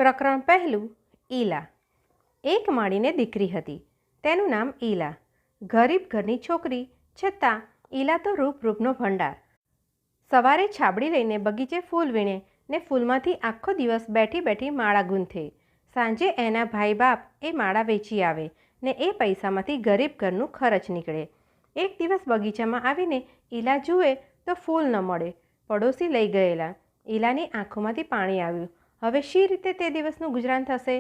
પ્રકરણ પહેલું. ઈલા. એક માળીને દીકરી હતી. તેનું નામ ઈલા. ગરીબ ઘરની છોકરી, છતાં ઈલા તો રૂપનો ભંડાર. સવારે છાબડી લઈને બગીચે ફૂલ વીણે ને ફૂલમાંથી આખો દિવસ બેઠી બેઠી માળા ગૂંથે. સાંજે એના ભાઈ બાપ એ માળા વેચી આવે ને એ પૈસામાંથી ગરીબ ઘરનું ખર્ચ નીકળે. એક દિવસ બગીચામાં આવીને ઈલા જુએ તો ફૂલ ન મળે. પડોશી લઈ ગયેલા. ઈલાની આંખોમાંથી પાણી આવ્યું. હવે શી રીતે તે દિવસનું ગુજરાન થશે?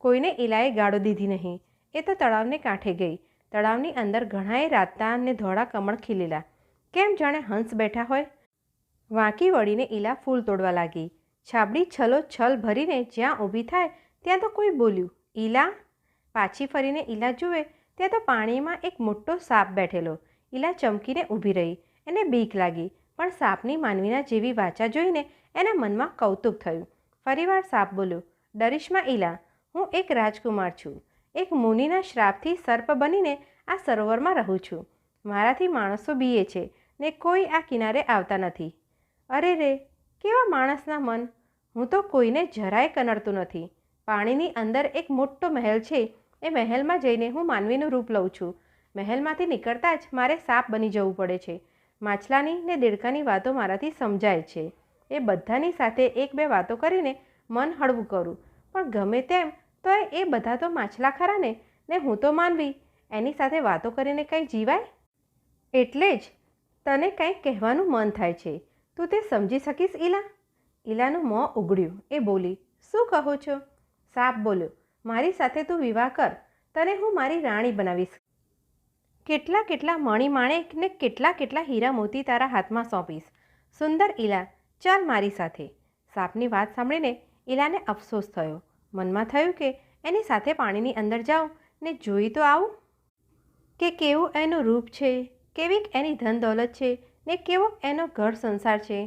કોઈને ઈલાએ ગાળો દીધી નહીં. એ તો તળાવને કાંઠે ગઈ. તળાવની અંદર ઘણાએ રાતા અને ધોળા કમળ ખીલેલા, કેમ જાણે હંસ બેઠા હોય. વાંકી વળીને ઈલા ફૂલ તોડવા લાગી. છાબડી છલોછલ ભરીને જ્યાં ઊભી થાય ત્યાં તો કોઈ બોલ્યું, ઈલા. પાછી ફરીને ઈલા જુએ ત્યાં તો પાણીમાં એક મોટો સાપ બેઠેલો. ઈલા ચમકીને ઊભી રહી. એને બીક લાગી, પણ સાપની માનવીના જેવી વાચા જોઈને એના મનમાં કૌતુક થયું. ફરીવાર સાપ બોલ્યો, ડરીશમાં ઈલા, હું એક રાજકુમાર છું. એક મુનિના શ્રાપથી સર્પ બનીને આ સરોવરમાં રહું છું. મારાથી માણસો બીએ છે ને કોઈ આ કિનારે આવતા નથી. અરે રે, કેવા માણસના મન! હું તો કોઈને જરાય કનડતું નથી. પાણીની અંદર એક મોટો મહેલ છે. એ મહેલમાં જઈને હું માનવીનું રૂપ લઉં છું. મહેલમાંથી નીકળતા જ મારે સાપ બની જવું પડે છે. માછલાની ને દેડકાની વાતો મારાથી સમજાય છે. એ બધાની સાથે એક બે વાતો કરીને મન હળવું કરું. પણ ગમે તેમ તો એ બધા તો માછલા ખરા ને હું તો માનવી. એની સાથે વાતો કરીને કંઈ જીવાય? એટલે જ તને કંઈક કહેવાનું મન થાય છે. તું તે સમજી શકીશ ઈલા? ઈલાનું મોં ઉઘડ્યું. એ બોલી, શું કહો છો? સાપ બોલ્યો, મારી સાથે તું વિવાહ કર. તને હું મારી રાણી બનાવીશ. કેટલા કેટલા મણી માણેક ને કેટલા કેટલા હીરા મોતી તારા હાથમાં સોંપીશ. સુંદર ઈલા, ચાલ મારી સાથે. સાપની વાત સાંભળીને ઈલાને અફસોસ થયો. મનમાં થયું કે એની સાથે પાણીની અંદર જાઉં ને જોઈ તો આવું કે કેવું એનું રૂપ છે, કેવીક એની ધન દોલત છે ને કેવો એનો ઘર સંસાર છે.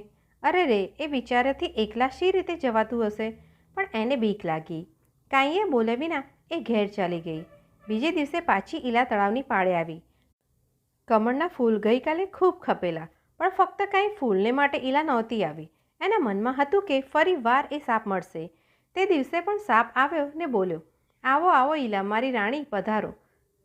અરે રે, એ વિચારેથી એકલા શી રીતે જવાતું હશે? પણ એને બીક લાગી. કાંઈએ બોલે વિના એ ઘેર ચાલી ગઈ. બીજે દિવસે પાછી ઈલા તળાવની પાળે આવી. કમળના ફૂલ ગઈકાલે ખૂબ ખપેલા, પણ ફક્ત કાંઈ ફૂલને માટે ઈલા નહોતી આવી. એના મનમાં હતું કે ફરી વાર એ સાપ મળશે. તે દિવસે પણ સાપ આવ્યો ને બોલ્યો, આવો આવો ઈલા, મારી રાણી, પધારો.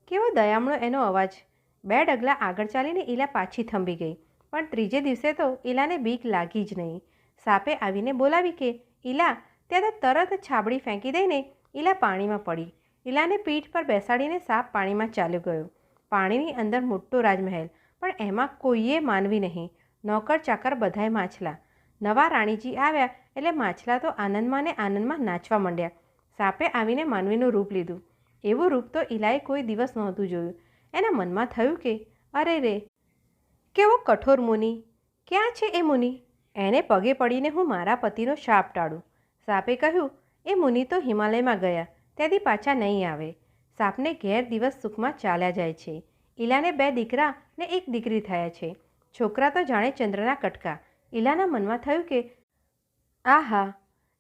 કેવો દયામણો એનો અવાજ! 2 ડગલા આગળ ચાલીને ઈલા પાછી થંભી ગઈ. પણ ત્રીજે દિવસે તો ઈલાને બીક લાગી જ નહીં. સાપે આવીને બોલાવી કે ઈલા. ત્યાં તો તરત છાબડી ફેંકી દઈને ઈલા પાણીમાં પડી. ઈલાને પીઠ પર બેસાડીને સાપ પાણીમાં ચાલ્યો ગયો. પાણીની અંદર મોટો રાજમહેલ, પણ એમાં કોઈએ માનવી નહીં. નોકર ચાકર બધાય માછલા. નવા રાણીજી આવ્યા એટલે માછલા તો આનંદમાં ને આનંદમાં નાચવા માંડ્યા. સાપે આવીને માનવીનું રૂપ લીધું. એવું રૂપ તો ઈલાએ કોઈ દિવસ નહોતું જોયું. એના મનમાં થયું કે અરે રે, કેવો કઠોર મુનિ! ક્યાં છે એ મુનિ? એને પગે પડીને હું મારા પતિનો શાપ ટાળું. સાપે કહ્યું, એ મુનિ તો હિમાલયમાં ગયા, ત્યાંથી પાછા નહીં આવે. સાપને ઘેર દિવસ સુખમાં ચાલ્યા જાય છે. ઈલાને 2 દીકરા ને 1 દીકરી થયા છે. છોકરા તો જાણે ચંદ્રના કટકા. ઈલાના મનમાં થયું કે આહા,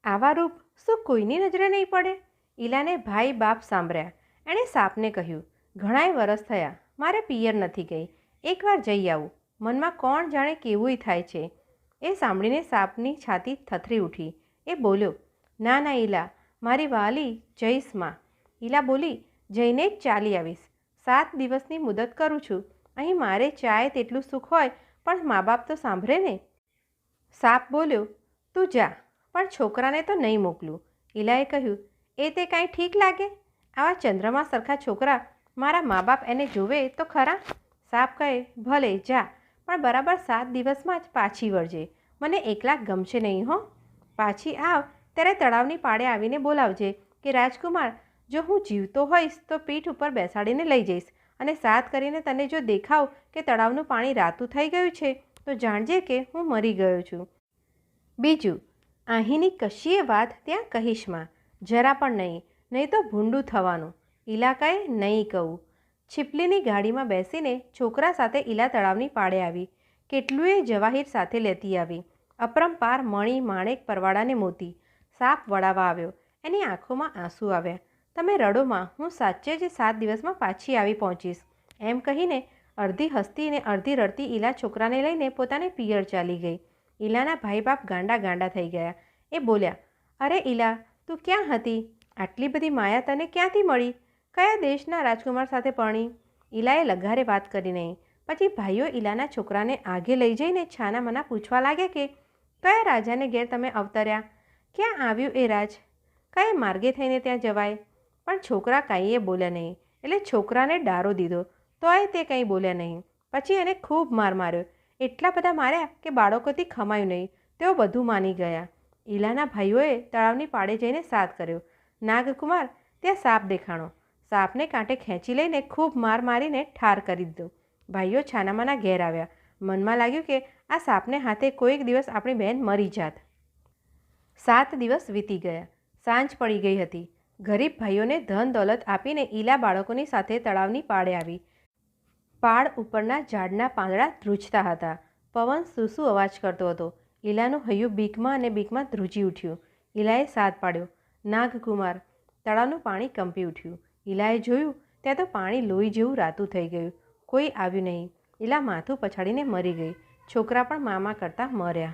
આવા રૂપ શું કોઈની નજરે નહીં પડે? ઈલાને ભાઈ બાપ સાંભળ્યા. એણે સાપને કહ્યું, ઘણાય વરસ થયા, મારે પિયર નથી ગઈ. એકવાર જઈ આવું. મનમાં કોણ જાણે કેવુંય થાય છે. એ સાંભળીને સાપની છાતી થથરી ઉઠી. એ બોલ્યો, ના ના ઈલા, મારી વાલી, જઈશ માં. ઈલા બોલી, જઈને જ ચાલી આવીશ. 7 દિવસની મુદત કરું છું. અહીં મારે ચાય તેટલું સુખ હોય, પણ મા બાપ તો સાંભળે ને. સાપ બોલ્યો, તું જા, પણ છોકરાને તો નહીં મોકલું. ઈલાએ કહ્યું, એ તે કાંઈ ઠીક લાગે? આવા ચંદ્રમાં સરખા છોકરા, મારા મા બાપ એને જોવે તો ખરા? સાપ કહે, ભલે જા, પણ બરાબર 7 દિવસમાં જ પાછી વળજે. મને એકલા ગમશે નહીં હો. પાછી આવ ત્યારે તળાવની પાળે આવીને બોલાવજે કે રાજકુમાર, જો હું જીવતો હોઈશ તો પીઠ ઉપર બેસાડીને લઈ જઈશ, અને સાથ કરીને તને જો દેખાવ કે તળાવનું પાણી રાતું થઈ ગયું છે તો જાણજે કે હું મરી ગયો છું. બીજું, અહીંની કશીય વાત ત્યાં કહીશ માં, જરા પણ નહીં, નહીં તો ભૂંડું થવાનું. ઈલા કહે, નહીં કહું. છીપલીની ગાડીમાં બેસીને છોકરા સાથે ઈલા તળાવની પાળે આવી. કેટલુંય જવાહીર સાથે લેતી આવી. અપરંપાર મણી માણેક પરવાળાને મોતી. સાપ વળાવા આવ્યો. એની આંખોમાં આંસુ આવ્યા. તમે રડોમાં, હું સાચે જ 7 દિવસમાં પાછી આવી પહોંચીશ. એમ કહીને અડધી હસતી ને અડધી રડતી ઈલા છોકરાને લઈને પોતાને પિયર ચાલી ગઈ. ઈલાના ભાઈ બાપ ગાંડા ગાંડા થઈ ગયા. એ બોલ્યા, અરે ઈલા, તું ક્યાં હતી? આટલી બધી માયા તને ક્યાંથી મળી? કયા દેશના રાજકુમાર સાથે પરણી? ઈલાએ લગારે વાત કરી નહીં. પછી ભાઈઓ ઈલાના છોકરાને આગે લઈ જઈને છાના મના પૂછવા લાગ્યા કે કયા રાજાને ઘેર તમે અવતર્યા? ક્યાં આવ્યું એ રાજ? કયા માર્ગે થઈને ત્યાં જવાય? પણ છોકરા કાંઈએ બોલ્યા નહીં. એટલે છોકરાને ડારો દીધો તોય તે કંઈ બોલ્યા નહીં. પછી એને ખૂબ માર માર્યો. એટલા બધા માર્યા કે બાળકોથી ખમાયું નહીં. તેઓ બધું માની ગયા. ઈલાના ભાઈઓએ તળાવની પાળે જઈને સાદ કર્યો. નાગકુમાર ત્યાં સાપ દેખાણો. સાપને કાંઠે ખેંચી લઈને ખૂબ માર મારીને ઠાર કરી દીધો. ભાઈઓ છાનામાના ઘેર આવ્યા. મનમાં લાગ્યું કે આ સાપને હાથે કોઈક દિવસ આપણી બહેન મરી જાત. 7 દિવસ વીતી ગયા. સાંજ પડી ગઈ હતી. ગરીબ ભાઈઓને ધન દોલત આપીને ઈલા બાળકોની સાથે તળાવની પાળે આવી. પાળ ઉપરના ઝાડના પાંદડા ધ્રુજતા હતા. પવન સૂસુ અવાજ કરતો હતો. ઈલાનું હૈયું બીકમાં અને બીકમાં ધ્રુજી ઉઠ્યું. ઈલાએ સાદ પાડ્યો, નાગકુમાર. તળાવનું પાણી કંપી ઉઠ્યું. ઈલાએ જોયું ત્યાં તો પાણી લોહી જેવું રાતું થઈ ગયું. કોઈ આવ્યું નહીં. ઈલા માથું પછાડીને મરી ગઈ. છોકરા પણ મામા કરતાં મર્યા.